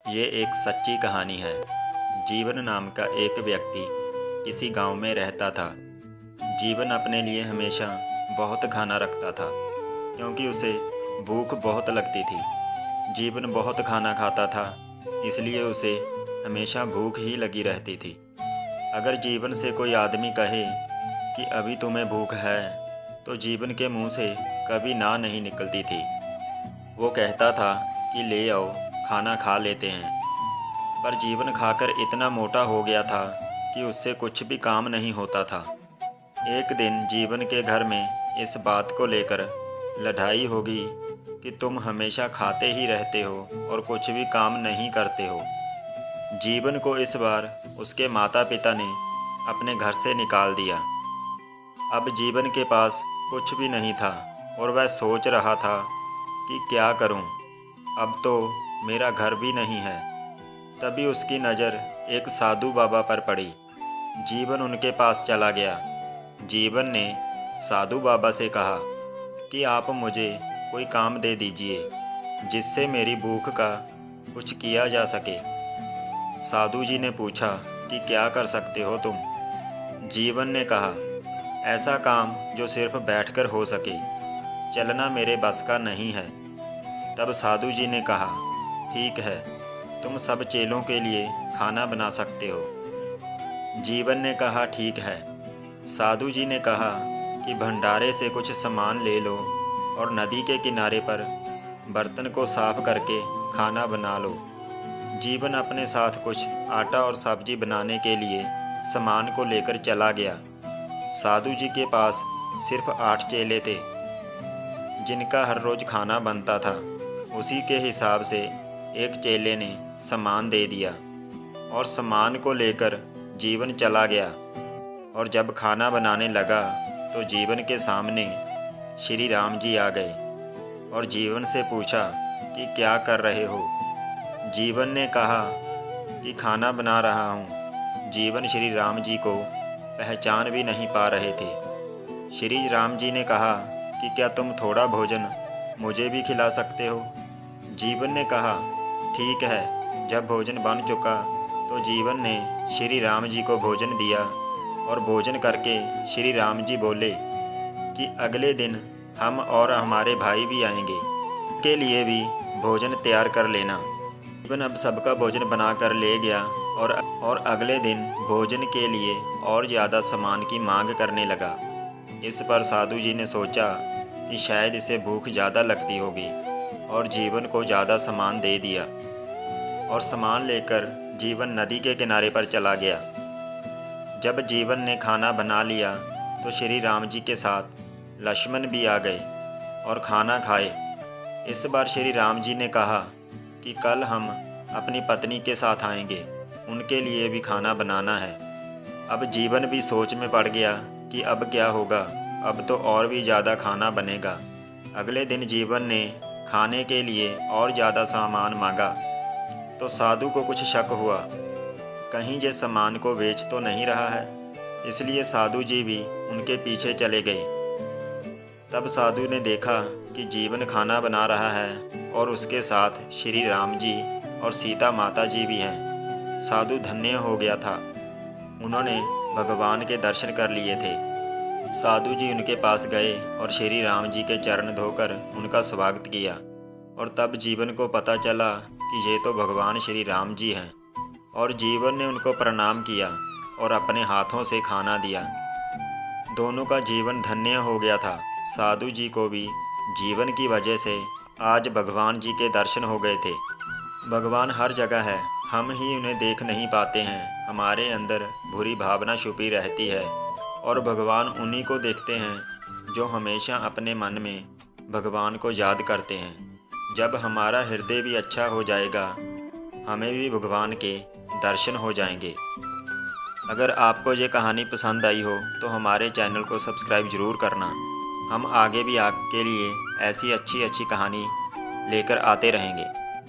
ये एक सच्ची कहानी है। जीवन नाम का एक व्यक्ति किसी गांव में रहता था। जीवन अपने लिए हमेशा बहुत खाना रखता था क्योंकि उसे भूख बहुत लगती थी। जीवन बहुत खाना खाता था, इसलिए उसे हमेशा भूख ही लगी रहती थी। अगर जीवन से कोई आदमी कहे कि अभी तुम्हें भूख है, तो जीवन के मुंह से कभी ना नहीं निकलती थी। वो कहता था कि ले आओ, खाना खा लेते हैं। पर जीवन खाकर इतना मोटा हो गया था कि उससे कुछ भी काम नहीं होता था। एक दिन जीवन के घर में इस बात को लेकर लड़ाई होगी कि तुम हमेशा खाते ही रहते हो और कुछ भी काम नहीं करते हो। जीवन को इस बार उसके माता पिता ने अपने घर से निकाल दिया। अब जीवन के पास कुछ भी नहीं था और वह सोच रहा था कि क्या करूं? अब तो मेरा घर भी नहीं है। तभी उसकी नज़र एक साधु बाबा पर पड़ी। जीवन उनके पास चला गया। जीवन ने साधु बाबा से कहा कि आप मुझे कोई काम दे दीजिए जिससे मेरी भूख का कुछ किया जा सके। साधु जी ने पूछा कि क्या कर सकते हो तुम? जीवन ने कहा, ऐसा काम जो सिर्फ बैठकर हो सके। चलना मेरे बस का नहीं है। तब साधु जी ने कहा, ठीक है, तुम सब चेलों के लिए खाना बना सकते हो। जीवन ने कहा, ठीक है। साधु जी ने कहा कि भंडारे से कुछ सामान ले लो और नदी के किनारे पर बर्तन को साफ करके खाना बना लो। जीवन अपने साथ कुछ आटा और सब्जी बनाने के लिए सामान को लेकर चला गया। साधु जी के पास सिर्फ 8 चेले थे जिनका हर रोज़ खाना बनता था। उसी के हिसाब से एक चेले ने सामान दे दिया और सामान को लेकर जीवन चला गया। और जब खाना बनाने लगा तो जीवन के सामने श्री राम जी आ गए और जीवन से पूछा कि क्या कर रहे हो? जीवन ने कहा कि खाना बना रहा हूँ। जीवन श्री राम जी को पहचान भी नहीं पा रहे थे। श्री राम जी ने कहा कि क्या तुम थोड़ा भोजन मुझे भी खिला सकते हो? जीवन ने कहा, ठीक है। जब भोजन बन चुका तो जीवन ने श्री राम जी को भोजन दिया और भोजन करके श्री राम जी बोले कि अगले दिन हम और हमारे भाई भी आएंगे, के लिए भी भोजन तैयार कर लेना। जीवन अब सबका भोजन बना कर ले गया और अगले दिन भोजन के लिए और ज़्यादा सामान की मांग करने लगा। इस पर साधु जी ने सोचा कि शायद इसे भूख ज़्यादा लगती होगी और जीवन को ज़्यादा सामान दे दिया और सामान लेकर जीवन नदी के किनारे पर चला गया। जब जीवन ने खाना बना लिया तो श्री राम जी के साथ लक्ष्मण भी आ गए और खाना खाए। इस बार श्री राम जी ने कहा कि कल हम अपनी पत्नी के साथ आएंगे, उनके लिए भी खाना बनाना है। अब जीवन भी सोच में पड़ गया कि अब क्या होगा, अब तो और भी ज़्यादा खाना बनेगा। अगले दिन जीवन ने खाने के लिए और ज़्यादा सामान मांगा तो साधु को कुछ शक हुआ, कहीं ये सामान को बेच तो नहीं रहा है। इसलिए साधु जी भी उनके पीछे चले गए। तब साधु ने देखा कि जीवन खाना बना रहा है और उसके साथ श्री राम जी और सीता माता जी भी हैं। साधु धन्य हो गया था, उन्होंने भगवान के दर्शन कर लिए थे। साधु जी उनके पास गए और श्री राम जी के चरण धोकर उनका स्वागत किया। और तब जीवन को पता चला कि ये तो भगवान श्री राम जी हैं और जीवन ने उनको प्रणाम किया और अपने हाथों से खाना दिया। दोनों का जीवन धन्य हो गया था। साधु जी को भी जीवन की वजह से आज भगवान जी के दर्शन हो गए थे। भगवान हर जगह है, हम ही उन्हें देख नहीं पाते हैं। हमारे अंदर बुरी भावना छुपी रहती है और भगवान उन्हीं को देखते हैं जो हमेशा अपने मन में भगवान को याद करते हैं। जब हमारा हृदय भी अच्छा हो जाएगा, हमें भी भगवान के दर्शन हो जाएंगे। अगर आपको ये कहानी पसंद आई हो तो हमारे चैनल को सब्सक्राइब ज़रूर करना। हम आगे भी आपके लिए ऐसी अच्छी अच्छी कहानी लेकर आते रहेंगे।